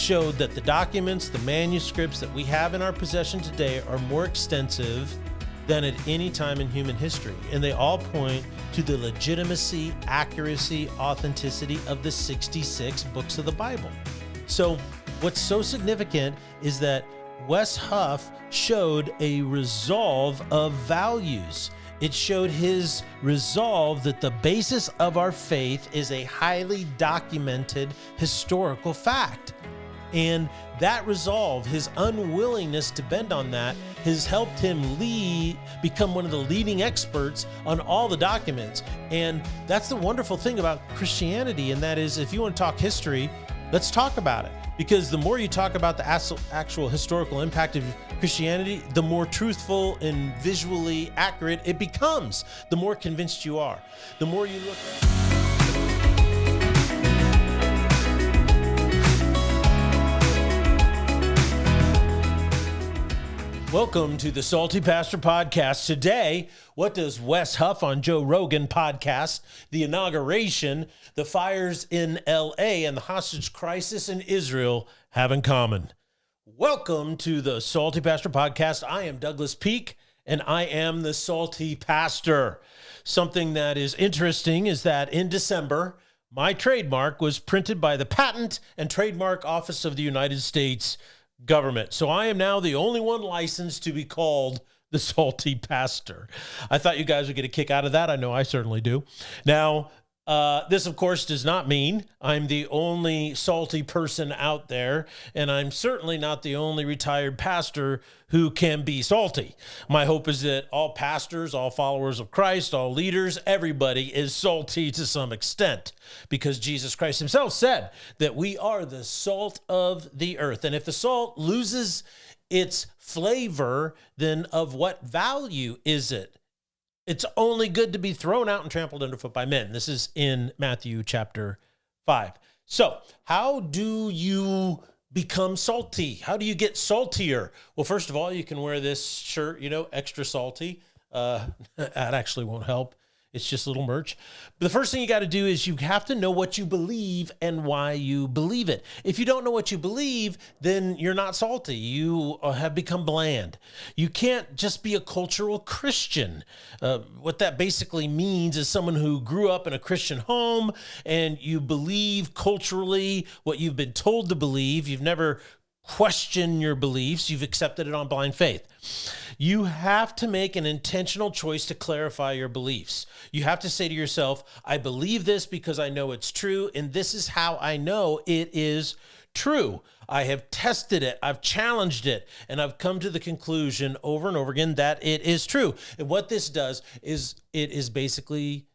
showed that the documents, the manuscripts that we have in our possession today are more extensive than at any time in human history. And they all point to the legitimacy, accuracy, authenticity of the 66 books of the Bible. So what's so significant is that Wes Huff showed a resolve of values. It showed his resolve that the basis of our faith is a highly documented historical fact. And that resolve, his unwillingness to bend on that, has helped him become one of the leading experts on all the documents. And that's the wonderful thing about Christianity, and that is, if you want to talk history, let's talk about it. Because the more you talk about the actual historical impact of Christianity, the more truthful and visually accurate it becomes, the more convinced you are. The more you look at it. Welcome to the Salty Pastor Podcast. Today, what does Wes Huff on Joe Rogan podcast, the inauguration, the fires in LA, and the hostage crisis in Israel have in common? Welcome to the Salty Pastor Podcast. I am Douglas Peak, and I am the Salty Pastor. Something that is interesting is that in December, my trademark was printed by the Patent and Trademark Office of the United States government. So I am now the only one licensed to be called the Salty Pastor. I thought you guys would get a kick out of that. I know I certainly do. Now, this, of course, does not mean I'm the only salty person out there, and I'm certainly not the only retired pastor who can be salty. My hope is that all pastors, all followers of Christ, all leaders, everybody is salty to some extent, because Jesus Christ himself said that we are the salt of the earth. And if the salt loses its flavor, then of what value is it? It's only good to be thrown out and trampled underfoot by men. This is in Matthew chapter 5. So how do you become salty? How do you get saltier? Well, first of all, you can wear this shirt, extra salty. That actually won't help. It's just little merch. But the first thing you got to do is you have to know what you believe and why you believe it. If you don't know what you believe, then you're not salty. You have become bland. You can't just be a cultural Christian. What that basically means is someone who grew up in a Christian home and you believe culturally what you've been told to believe. You've never questioned your beliefs. You've accepted it on blind faith. You have to make an intentional choice to clarify your beliefs. You have to say to yourself, I believe this because I know it's true, and this is how I know it is true. I have tested it, I've challenged it, and I've come to the conclusion over and over again that it is true. And what this does is it is basically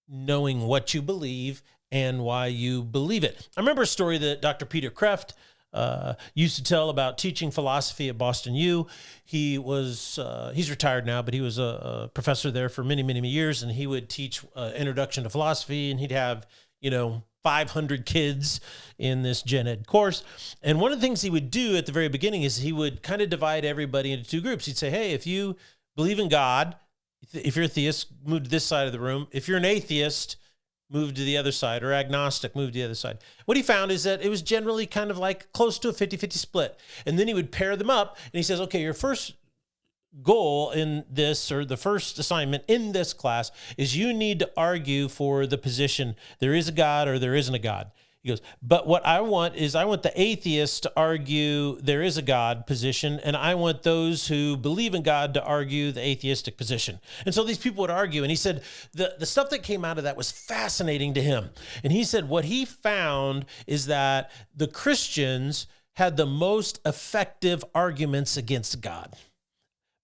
knowing what you believe and why you believe it. I remember a story that Dr. Peter Kreeft used to tell about teaching philosophy at Boston U. He's retired now, but he was a professor there for many, many years, and he would teach introduction to philosophy, and he'd have, 500 kids in this gen ed course. And one of the things he would do at the very beginning is he would kind of divide everybody into two groups. He'd say, hey, if you believe in God, if you're a theist, move to this side of the room. If you're an atheist, move to the other side, or agnostic, move to the other side. What he found is that it was generally kind of like close to a 50-50 split. And then he would pair them up, and he says, okay, your first goal in this, or the first assignment in this class, is you need to argue for the position, there is a God or there isn't a God. He goes, but what I want is I want the atheist to argue there is a God position, and I want those who believe in God to argue the atheistic position. And so these people would argue, and he said the stuff that came out of that was fascinating to him. And he said what he found is that the Christians had the most effective arguments against God.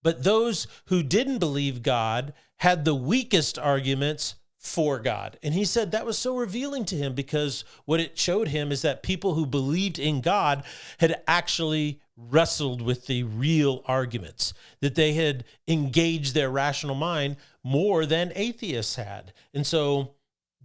But those who didn't believe God had the weakest arguments for God. And he said that was so revealing to him, because what it showed him is that people who believed in God had actually wrestled with the real arguments, that they had engaged their rational mind more than atheists had. And so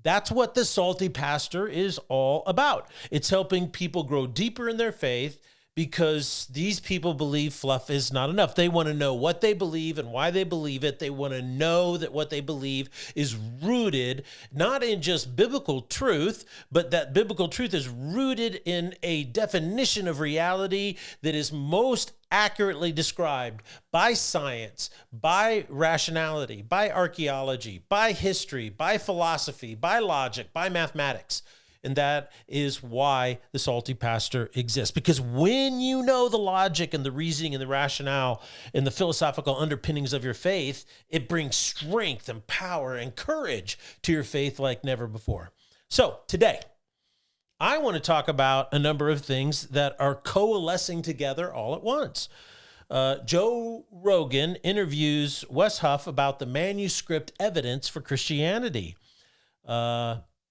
that's what the Salty Pastor is all about. It's helping people grow deeper in their faith, because these people believe fluff is not enough. They want to know what they believe and why they believe it. They want to know that what they believe is rooted not in just biblical truth, but that biblical truth is rooted in a definition of reality that is most accurately described by science, by rationality, by archaeology, by history, by philosophy, by logic, by mathematics. And that is why the Salty Pastor exists. Because when you know the logic and the reasoning and the rationale and the philosophical underpinnings of your faith, it brings strength and power and courage to your faith like never before. So today, I want to talk about a number of things that are coalescing together all at once. Joe Rogan interviews Wes Huff about the manuscript evidence for Christianity.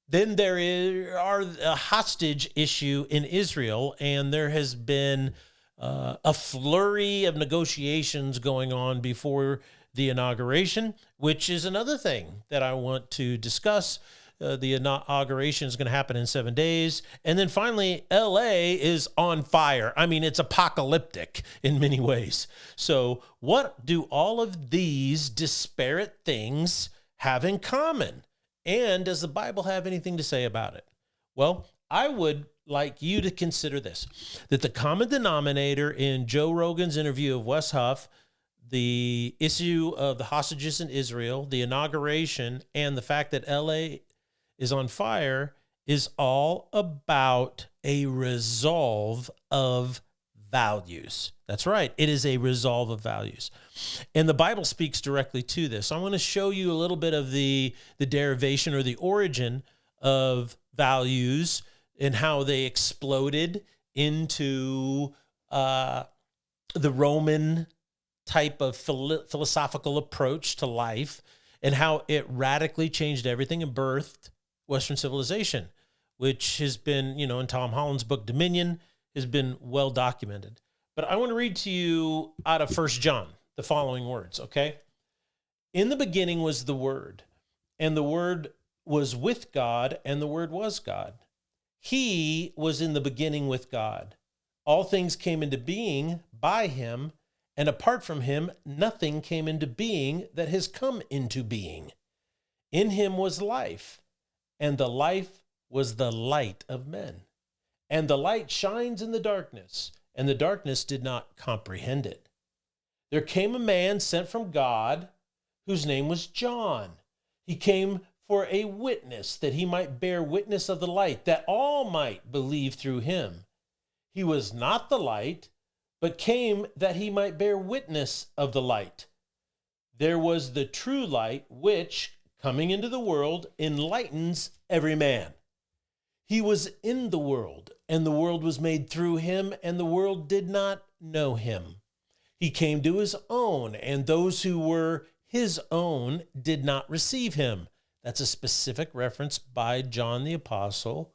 Then there are a hostage issue in Israel, and there has been a flurry of negotiations going on before the inauguration, which is another thing that I want to discuss. The inauguration is going to happen in 7 days. And then finally, LA is on fire. I mean, it's apocalyptic in many ways. So what do all of these disparate things have in common? And does the Bible have anything to say about it? Well, I would like you to consider this, that the common denominator in Joe Rogan's interview of Wes Huff, the issue of the hostages in Israel, the inauguration, and the fact that LA is on fire is all about a resolve of values. That's right. It is a resolve of values. And the Bible speaks directly to this. I want to show you a little bit of the derivation or the origin of values and how they exploded into the Roman type of philosophical approach to life and how it radically changed everything and birthed Western civilization, which has been, in Tom Holland's book, Dominion, has been well documented. But I want to read to you out of 1 John, the following words, okay? In the beginning was the Word, and the Word was with God, and the Word was God. He was in the beginning with God. All things came into being by him, and apart from him, nothing came into being that has come into being. In him was life, and the life was the light of men. And the light shines in the darkness, and the darkness did not comprehend it. There came a man sent from God, whose name was John. He came for a witness, that he might bear witness of the light, that all might believe through him. He was not the light, but came that he might bear witness of the light. There was the true light, which, coming into the world, enlightens every man. He was in the world, and the world was made through him, and the world did not know him. He came to his own, and those who were his own did not receive him. That's a specific reference by John the Apostle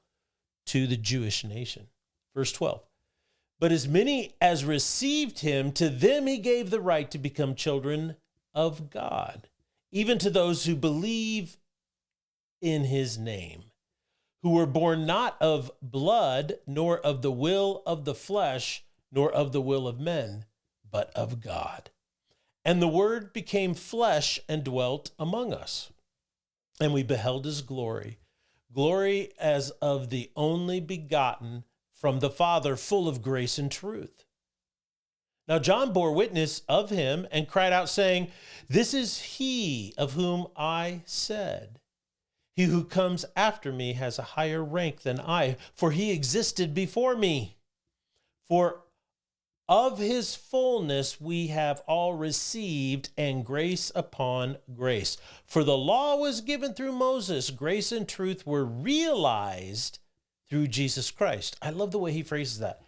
to the Jewish nation. Verse 12. But as many as received him, to them he gave the right to become children of God, even to those who believe in his name, who were born not of blood, nor of the will of the flesh, nor of the will of men, but of God. And the Word became flesh and dwelt among us. And we beheld his glory, glory as of the only begotten from the Father, full of grace and truth. Now John bore witness of him and cried out, saying, This is he of whom I said, He who comes after me has a higher rank than I, for he existed before me. For of his fullness we have all received, and grace upon grace. For the law was given through Moses, grace and truth were realized through Jesus Christ. I love the way he phrases that.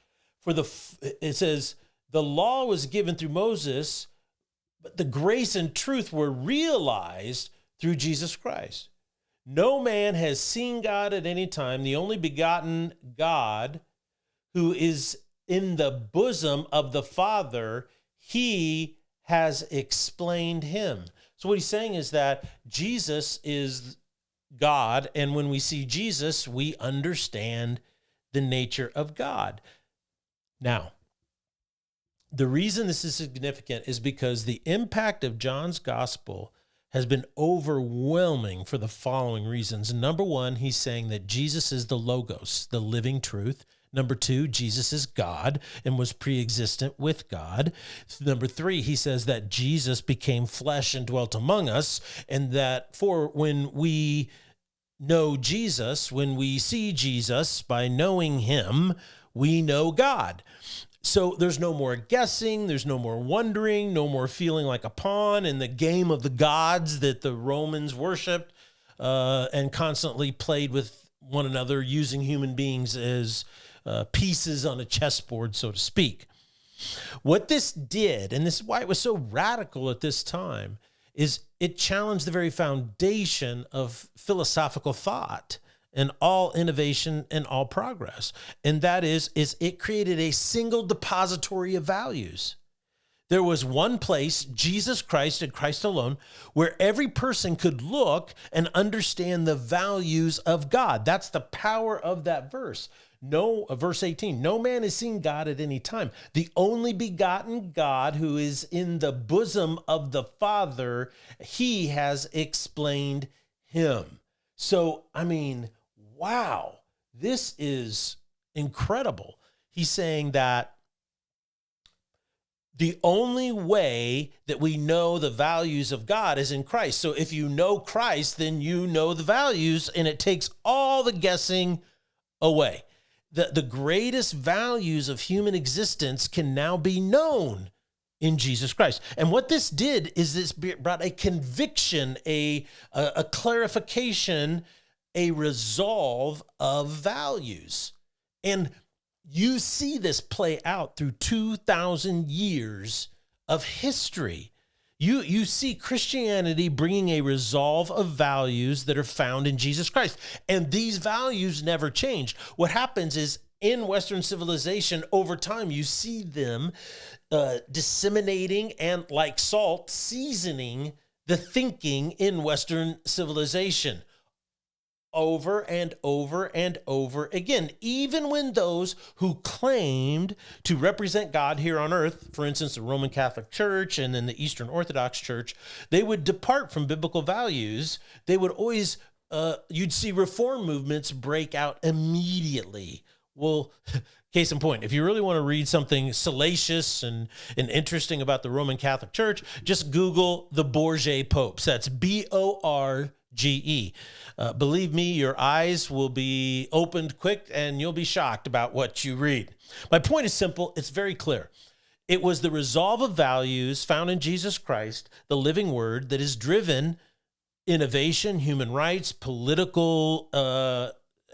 It says, the law was given through Moses, but the grace and truth were realized through Jesus Christ. No man has seen God at any time, the only begotten God who is in the bosom of the Father, he has explained him. So what he's saying is that Jesus is God, and when we see Jesus, we understand the nature of God. Now, The reason this is significant is because the impact of John's gospel has been overwhelming for the following reasons. Number one, he's saying that Jesus is the Logos, the living truth. Number two, Jesus is God and was pre-existent with God. Number three, he says that Jesus became flesh and dwelt among us, and that for when we know Jesus, when we see Jesus, by knowing him, we know God. So there's no more guessing, there's no more wondering, no more feeling like a pawn in the game of the gods that the Romans worshiped and constantly played with one another, using human beings as pieces on a chessboard, so to speak. What this did, and this is why it was so radical at this time, is it challenged the very foundation of philosophical thought and all innovation and all progress. And that is it created a single depository of values. There was one place, Jesus Christ and Christ alone, where every person could look and understand the values of God. That's the power of that verse. Verse 18, no man has seen God at any time. The only begotten God who is in the bosom of the Father, he has explained him. So, I mean, wow, this is incredible. He's saying that the only way that we know the values of God is in Christ. So if you know Christ, then you know the values, and it takes all the guessing away. The greatest values of human existence can now be known in Jesus Christ. And what this did is this brought a conviction, a clarification, a resolve of values. And you see this play out through 2,000 years of history. You see Christianity bringing a resolve of values that are found in Jesus Christ. And these values never change. What happens is in Western civilization, over time, you see them disseminating and, like salt, seasoning the thinking in Western civilization over and over and over again, even when those who claimed to represent God here on earth, for instance, the Roman Catholic Church and then the Eastern Orthodox Church, they would depart from biblical values. They would always, you'd see reform movements break out immediately. Well, case in point, if you really want to read something salacious and interesting about the Roman Catholic Church, just Google the Borgia popes. That's Borge. Believe me, your eyes will be opened quick and you'll be shocked about what you read. My point is simple. It's very clear. It was the resolve of values found in Jesus Christ, the living word, that has driven innovation, human rights, political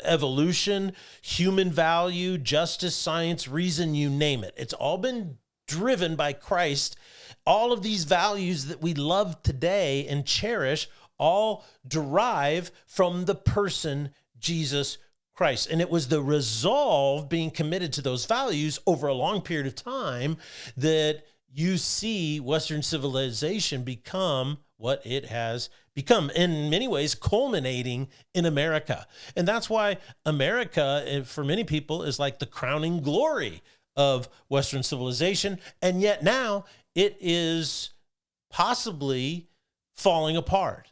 evolution, human value, justice, science, reason, you name it. It's all been driven by Christ. All of these values that we love today and cherish all derive from the person Jesus Christ. And it was the resolve being committed to those values over a long period of time that you see Western civilization become what it has become, in many ways culminating in America. And that's why America, for many people, is like the crowning glory of Western civilization. And yet now it is possibly falling apart.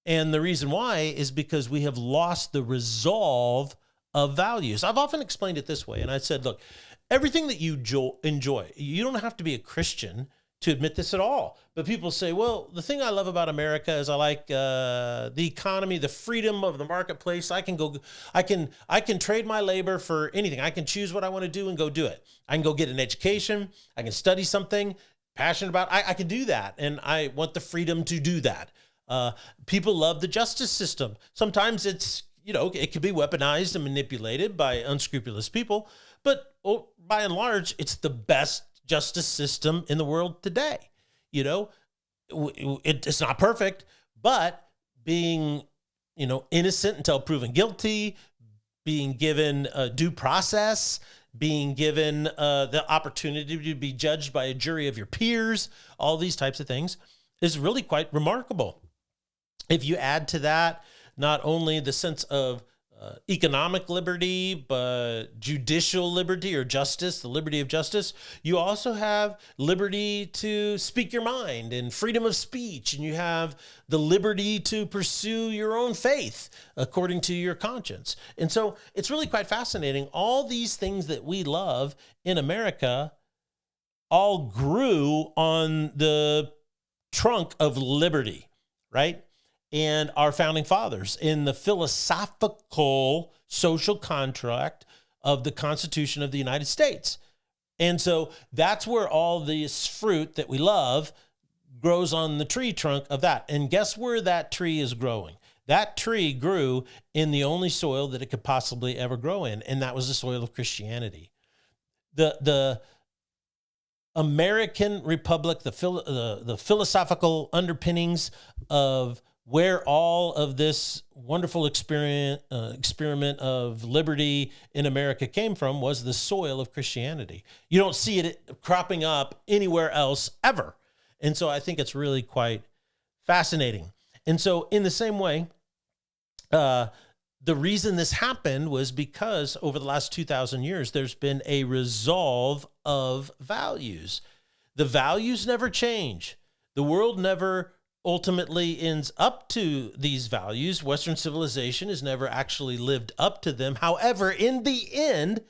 And the reason why is because we have lost the resolve of values. I've often explained it this way, and I said, look, everything that you enjoy, you don't have to be a Christian to admit this at all. But people say, well, the thing I love about America is I like the economy, the freedom of the marketplace. I can trade my labor for anything. I can choose what I want to do and go do it. I can go get an education. I can study something passionate about. I can do that, and I want the freedom to do that. People love the justice system. Sometimes it's, it can be weaponized and manipulated by unscrupulous people, but by and large, it's the best justice system in the world today. It's not perfect, but being, innocent until proven guilty, being given due process, being given the opportunity to be judged by a jury of your peers, all these types of things is really quite remarkable. If you add to that not only the sense of economic liberty, but judicial liberty or justice, the liberty of justice. You also have liberty to speak your mind and freedom of speech. And you have the liberty to pursue your own faith according to your conscience. And so it's really quite fascinating. All these things that we love in America all grew on the trunk of liberty, right? And our founding fathers in the philosophical social contract of the Constitution of the United States. And so that's where all this fruit that we love grows on the tree trunk of that. And guess where that tree is growing? That tree grew in the only soil that it could possibly ever grow in, and that was the soil of Christianity. The American Republic, the philosophical underpinnings of where all of this wonderful experiment of liberty in America came from was the soil of Christianity. You don't see it cropping up anywhere else ever. And so I think it's really quite fascinating. And so in the same way, the reason this happened was because over the last 2,000 years, there's been a resolve of values. The values never change. The world never ultimately ends up to these values. Western civilization has never actually lived up to them. However, in the end,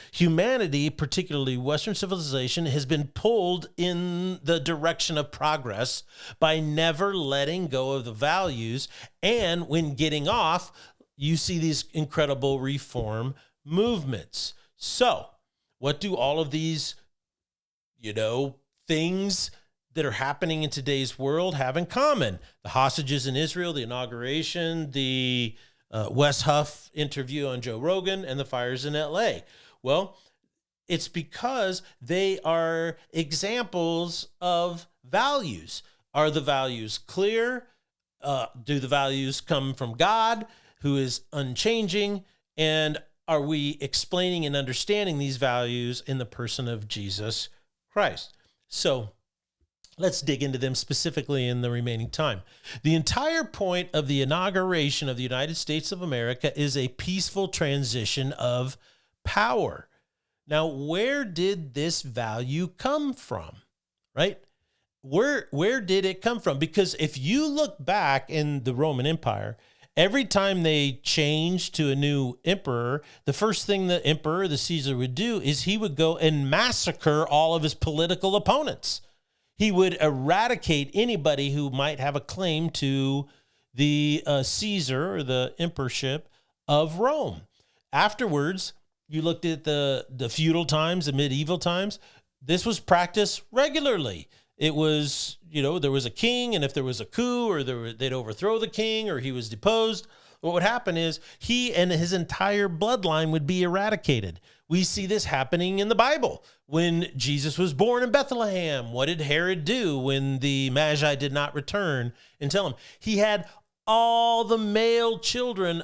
humanity, particularly Western civilization, has been pulled in the direction of progress by never letting go of the values. And when getting off, you see these incredible reform movements. So, what do all of these, things that are happening in today's world have in common? The hostages in Israel, the inauguration, the Wes Huff interview on Joe Rogan, and the fires in LA. Well, it's because they are examples of values. Are the values clear? Do the values come from God, who is unchanging? And are we explaining and understanding these values in the person of Jesus Christ? So let's dig into them specifically in the remaining time. The entire point of the inauguration of the United States of America is a peaceful transition of power. Now, where did this value come from, right? Where did it come from? Because if you look back in the Roman Empire, every time they changed to a new emperor, the first thing the emperor, the Caesar, would do is he would go and massacre all of his political opponents. He would eradicate anybody who might have a claim to the Caesar or the emperorship of Rome. Afterwards, you looked at the feudal times, the medieval times. This was practiced regularly. It was, there was a king, and if there was a coup or they'd overthrow the king or he was deposed, what would happen is he and his entire bloodline would be eradicated. We see this happening in the Bible. When Jesus was born in Bethlehem, what did Herod do when the Magi did not return and tell him? He had all the male children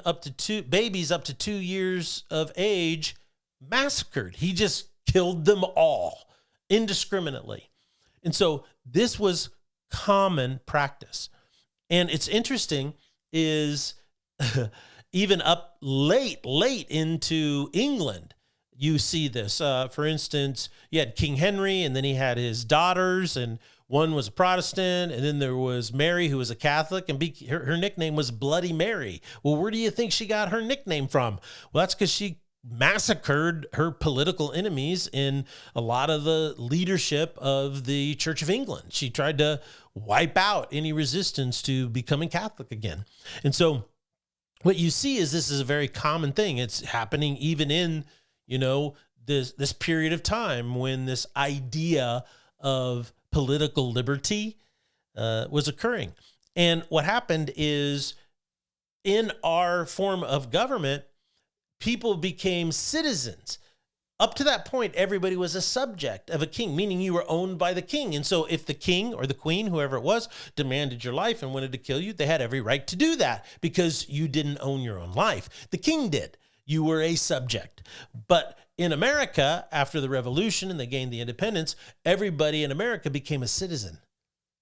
babies up to 2 years of age massacred. He just killed them all indiscriminately. And so this was common practice. And it's interesting is even up late into England, you see this. For instance, you had King Henry, and then he had his daughters, and one was a Protestant, and then there was Mary, who was a Catholic, and her nickname was Bloody Mary. Well, where do you think she got her nickname from? Well, that's because she massacred her political enemies in a lot of the leadership of the Church of England. She tried to wipe out any resistance to becoming Catholic again. And so what you see is this is a very common thing. It's happening even in, this period of time when this idea of political liberty was occurring. And what happened is in our form of government, people became citizens. Up to that point, everybody was a subject of a king, meaning you were owned by the king. And so if the king or the queen, whoever it was, demanded your life and wanted to kill you, they had every right to do that because you didn't own your own life. The king did. You were a subject. But in America, after the revolution and they gained the independence, everybody in America became a citizen.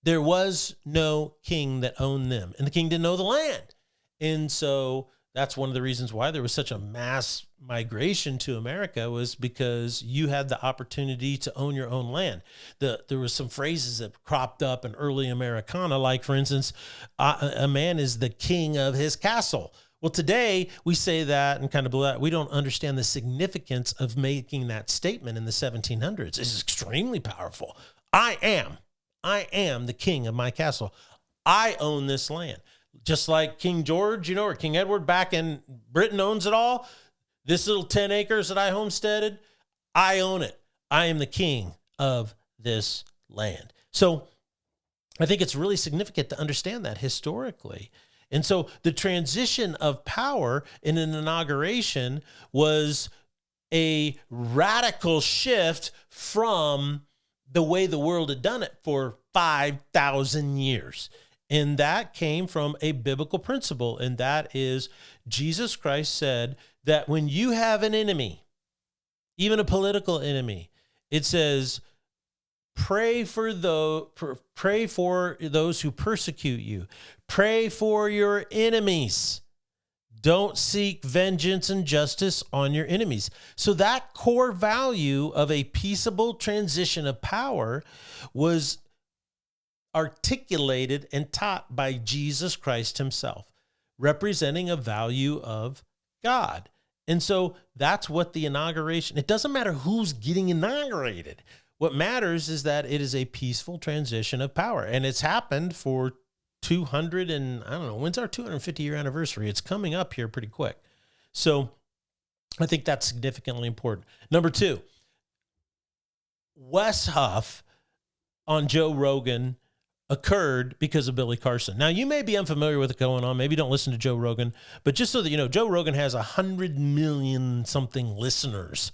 There was no king that owned them, and the king didn't own the land. And so that's one of the reasons why there was such a mass migration to America, was because you had the opportunity to own your own land. There was some phrases that cropped up in early Americana, like, for instance, a man is the king of his castle. Well, today we say that and kind of blah, we don't understand the significance of making that statement in the 1700s. It's extremely powerful. I am the king of my castle. I own this land. Just like King George, or King Edward back in Britain owns it all. This little 10 acres that I homesteaded, I own it. I am the king of this land. So I think it's really significant to understand that historically. And so the transition of power in an inauguration was a radical shift from the way the world had done it for 5,000 years. And that came from a biblical principle, and that is Jesus Christ said that when you have an enemy, even a political enemy, it says, pray for those who persecute you. Pray for your enemies. Don't seek vengeance and justice on your enemies. So that core value of a peaceable transition of power was articulated and taught by Jesus Christ himself, representing a value of God. And so that's what the inauguration, it doesn't matter who's getting inaugurated. What matters is that it is a peaceful transition of power. And it's happened for 200 and I don't know, when's our 250 year anniversary? It's coming up here pretty quick. So I think that's significantly important. Number two, Wes Huff on Joe Rogan occurred because of Billy Carson. Now, you may be unfamiliar with what's going on. Maybe don't listen to Joe Rogan, but just so that you know, Joe Rogan has 100 million something listeners.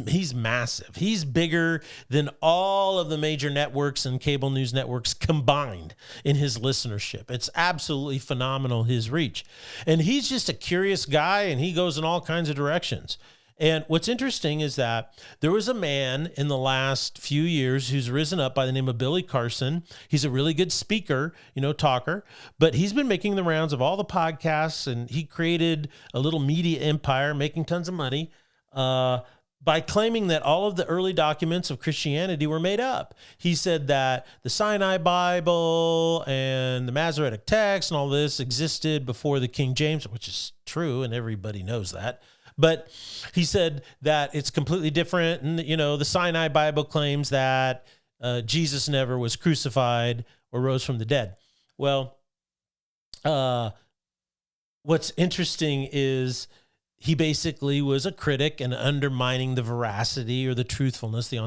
He's massive. He's bigger than all of the major networks and cable news networks combined in his listenership. It's absolutely phenomenal, his reach. And he's just a curious guy, and he goes in all kinds of directions. And what's interesting is that there was a man in the last few years who's risen up by the name of Billy Carson. He's a really good speaker, talker, but he's been making the rounds of all the podcasts, and he created a little media empire, making tons of money by claiming that all of the early documents of Christianity were made up. He said that the Sinai Bible and the Masoretic text and all this existed before the King James, which is true, and everybody knows that. But he said that it's completely different. And, the Sinai Bible claims that Jesus never was crucified or rose from the dead. Well, what's interesting is he basically was a critic and undermining the veracity or the truthfulness, the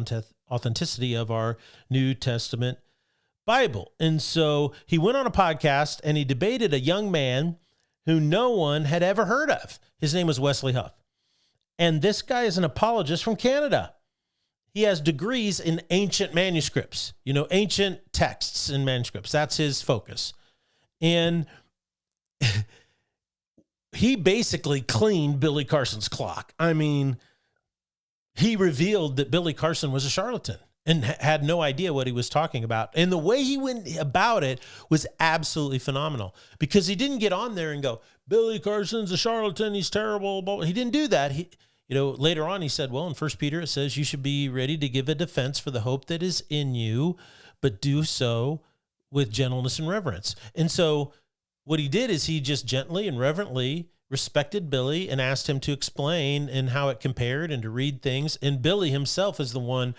authenticity of our New Testament Bible. And so he went on a podcast and he debated a young man who no one had ever heard of. His name was Wesley Huff. And this guy is an apologist from Canada. He has degrees in ancient manuscripts, ancient texts and manuscripts. That's his focus. And he basically cleaned Billy Carson's clock. I mean, he revealed that Billy Carson was a charlatan and had no idea what he was talking about. And the way he went about it was absolutely phenomenal, because he didn't get on there and go, Billy Carson's a charlatan, he's terrible. He didn't do that. Later on he said, well, in 1 Peter it says you should be ready to give a defense for the hope that is in you, but do so with gentleness and reverence. And so what he did is he just gently and reverently respected Billy and asked him to explain and how it compared and to read things. And Billy himself is the one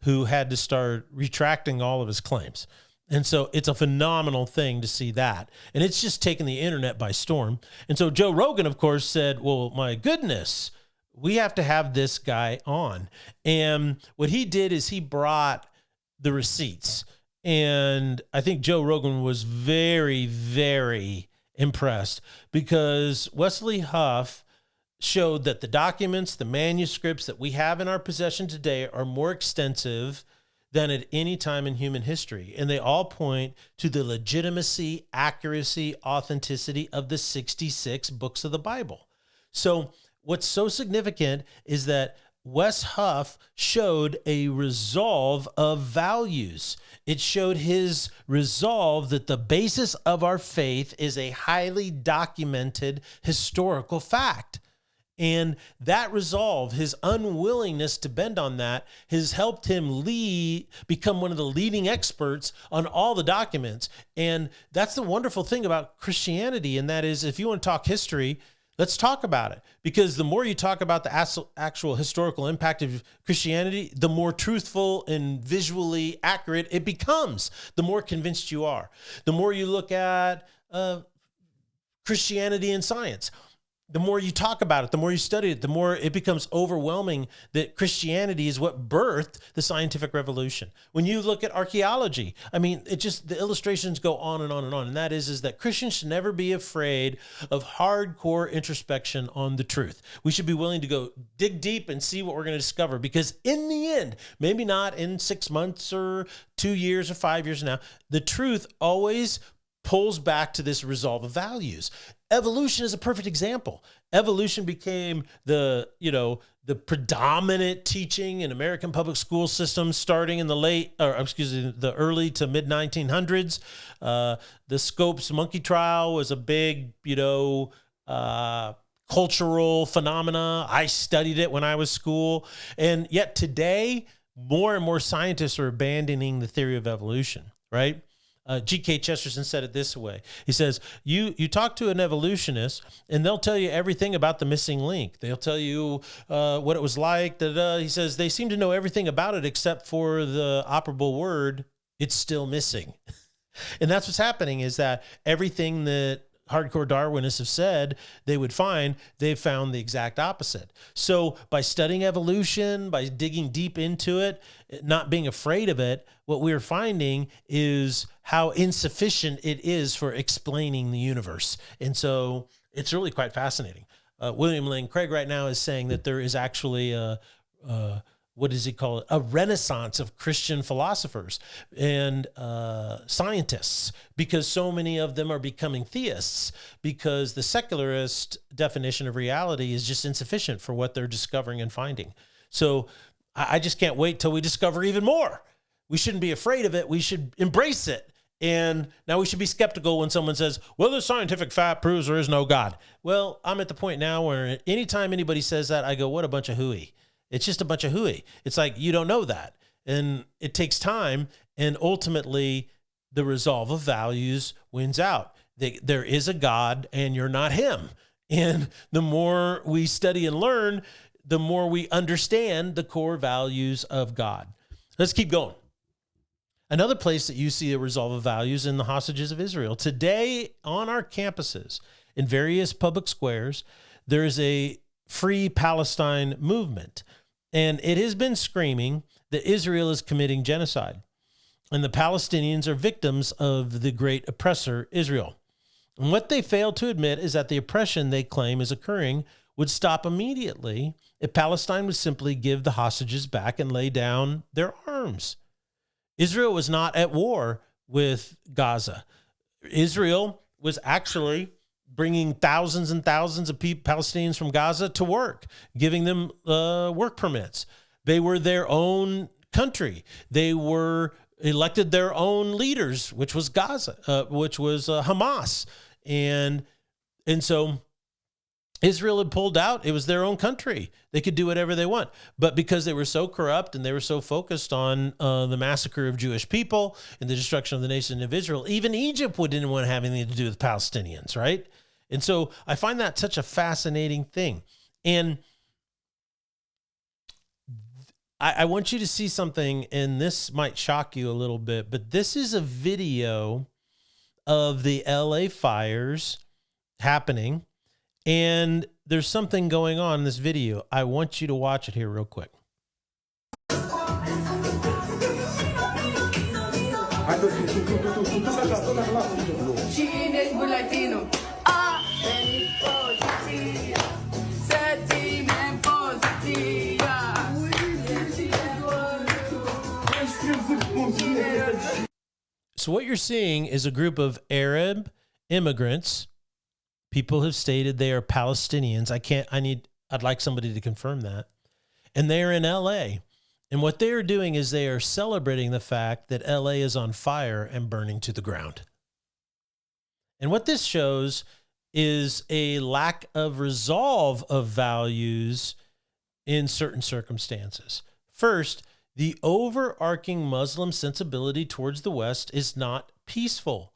who had to start retracting all of his claims. And so it's a phenomenal thing to see that. And it's just taken the internet by storm. And so Joe Rogan, of course, said, well, my goodness, we have to have this guy on. And what he did is he brought the receipts. And I think Joe Rogan was very, very impressed, because Wesley Huff showed that the documents, the manuscripts that we have in our possession today are more extensive than at any time in human history. And they all point to the legitimacy, accuracy, authenticity of the 66 books of the Bible. So what's so significant is that Wes Huff showed a resolve of values. It showed his resolve that the basis of our faith is a highly documented historical fact. And that resolve, his unwillingness to bend on that, has helped him become one of the leading experts on all the documents. And that's the wonderful thing about Christianity. And that is, if you want to talk history, let's talk about it. Because the more you talk about the actual historical impact of Christianity, the more truthful and visually accurate it becomes, the more convinced you are. The more you look at Christianity and science, the more you talk about it, the more you study it, the more it becomes overwhelming that Christianity is what birthed the scientific revolution. When you look at archaeology, I mean, the illustrations go on and on and on. And that is that Christians should never be afraid of hardcore introspection on the truth. We should be willing to go dig deep and see what we're going to discover, because in the end, maybe not in 6 months or 2 years or 5 years now, the truth always pulls back to this resolve of values. Evolution is a perfect example. Evolution became the predominant teaching in American public school systems starting in the early to mid 1900s. The Scopes monkey trial was a big, cultural phenomena. I studied it when I was school. And yet today, more and more scientists are abandoning the theory of evolution, right? G.K. Chesterton said it this way. He says, you talk to an evolutionist and they'll tell you everything about the missing link. They'll tell you what it was like. He says they seem to know everything about it except for the operable word, it's still missing. And that's what's happening, is that everything that hardcore Darwinists have said they would find, they've found the exact opposite. So by studying evolution, by digging deep into it, not being afraid of it, what we're finding is how insufficient it is for explaining the universe. And so it's really quite fascinating. William Lane Craig right now is saying that there is actually what does he call it? A renaissance of Christian philosophers and scientists, because so many of them are becoming theists, because the secularist definition of reality is just insufficient for what they're discovering and finding. So I just can't wait till we discover even more. We shouldn't be afraid of it. We should embrace it. And now we should be skeptical when someone says, well, the scientific fact proves there is no God. Well, I'm at the point now where anytime anybody says that, I go, what a bunch of hooey. It's just a bunch of hooey. It's like, you don't know that. And it takes time. And ultimately, the resolve of values wins out. There is a God and you're not him. And the more we study and learn, the more we understand the core values of God. Let's keep going. Another place that you see a resolve of values in the hostages of Israel. Today, on our campuses, in various public squares, there is a Free Palestine movement. And it has been screaming that Israel is committing genocide. And the Palestinians are victims of the great oppressor, Israel. And what they fail to admit is that the oppression they claim is occurring would stop immediately if Palestine would simply give the hostages back and lay down their arms. Israel was not at war with Gaza. Israel was actually bringing thousands and thousands of Palestinians from Gaza to work, giving them work permits. They were their own country. They were elected their own leaders, which was Hamas. And so Israel had pulled out. It was their own country. They could do whatever they want. But because they were so corrupt and they were so focused on the massacre of Jewish people and the destruction of the nation of Israel, even Egypt didn't want to have anything to do with Palestinians, right? And so I find that such a fascinating thing. And I want you to see something, and this might shock you a little bit, but this is a video of the LA fires happening. And there's something going on in this video. I want you to watch it here real quick. So what you're seeing is a group of Arab immigrants. People have stated they are Palestinians. I'd like somebody to confirm that. and they're in LA. And what they are doing is they are celebrating the fact that LA is on fire and burning to the ground. And what this shows is a lack of resolve of values in certain circumstances. First, the overarching Muslim sensibility towards the West is not peaceful.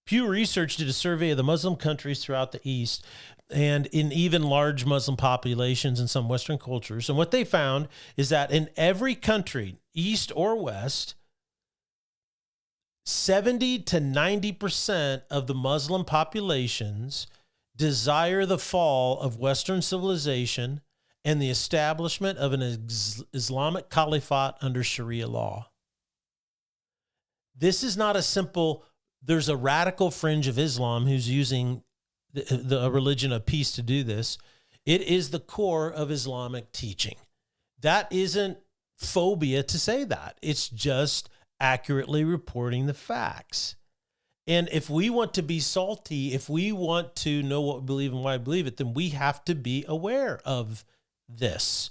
Pew Research did a survey of the Muslim countries throughout the East and in even large Muslim populations in some Western cultures. And what they found is that in every country, East or West, 70 to 90% of the Muslim populations desire the fall of Western civilization and the establishment of an Islamic caliphate under Sharia law. This is not a simple, there's a radical fringe of Islam who's using the religion of peace to do this. It is the core of Islamic teaching. That isn't phobia to say that. It's just accurately reporting the facts. And if we want to be salty, if we want to know what we believe and why we believe it, then we have to be aware of this.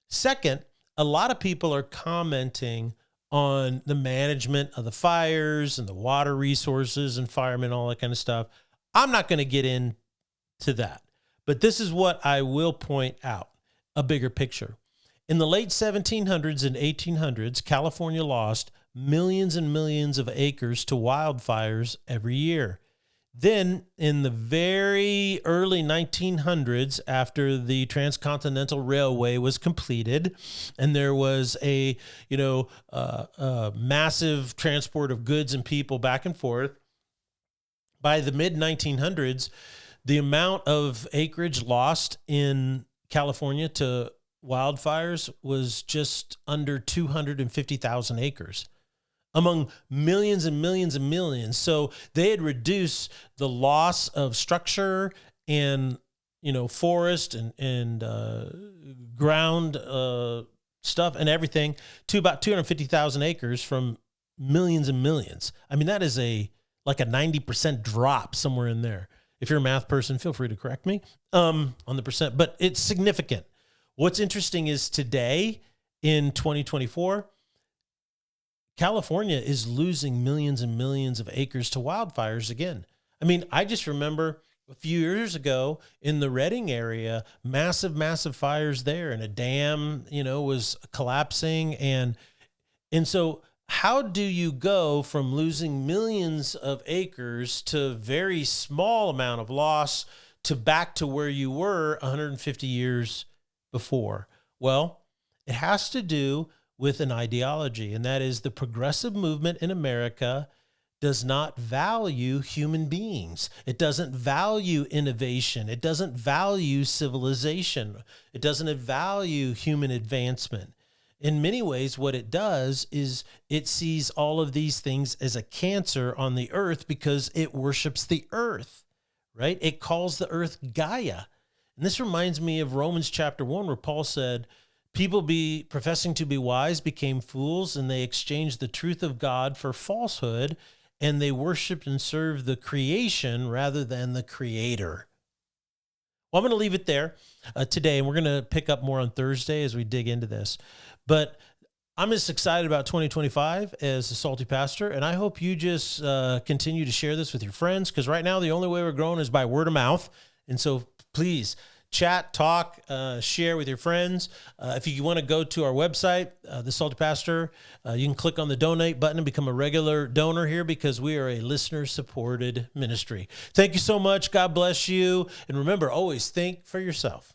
Second, a lot of people are commenting on the management of the fires and the water resources and firemen, all that kind of stuff. I'm not going to get into that, but this is what I will point out, a bigger picture. In the late 1700s and 1800s, California lost millions and millions of acres to wildfires every year. Then in the very early 1900s, after the Transcontinental Railway was completed and there was a massive transport of goods and people back and forth, by the mid 1900s, the amount of acreage lost in California to wildfires was just under 250,000 acres among millions and millions and millions. So they had reduced the loss of structure and, forest and ground stuff and everything to about 250,000 acres from millions and millions. I mean, that is like a 90% drop somewhere in there. If you're a math person, feel free to correct me on the percent, but it's significant. What's interesting is today in 2024, California is losing millions and millions of acres to wildfires again. I mean, I just remember a few years ago in the Redding area, massive fires there, and a dam, was collapsing. And so how do you go from losing millions of acres to very small amount of loss to back to where you were 150 years before? Well, it has to do with an ideology, and that is the progressive movement in America does not value human beings. It doesn't value innovation. It doesn't value civilization. It doesn't value human advancement. In many ways, what it does is it sees all of these things as a cancer on the earth because it worships the earth, right? It calls the earth Gaia. And this reminds me of Romans chapter 1, where Paul said, people professing to be wise became fools, and they exchanged the truth of God for falsehood, and they worshiped and served the creation rather than the creator. Well, I'm going to leave it there today, and we're going to pick up more on Thursday as we dig into this. But I'm as excited about 2025 as the Salty Pastor, and I hope you just continue to share this with your friends, because right now the only way we're growing is by word of mouth. And so please chat, talk, share with your friends. If you want to go to our website, The Salty Pastor, you can click on the donate button and become a regular donor here, because we are a listener-supported ministry. Thank you so much. God bless you. And remember, always think for yourself.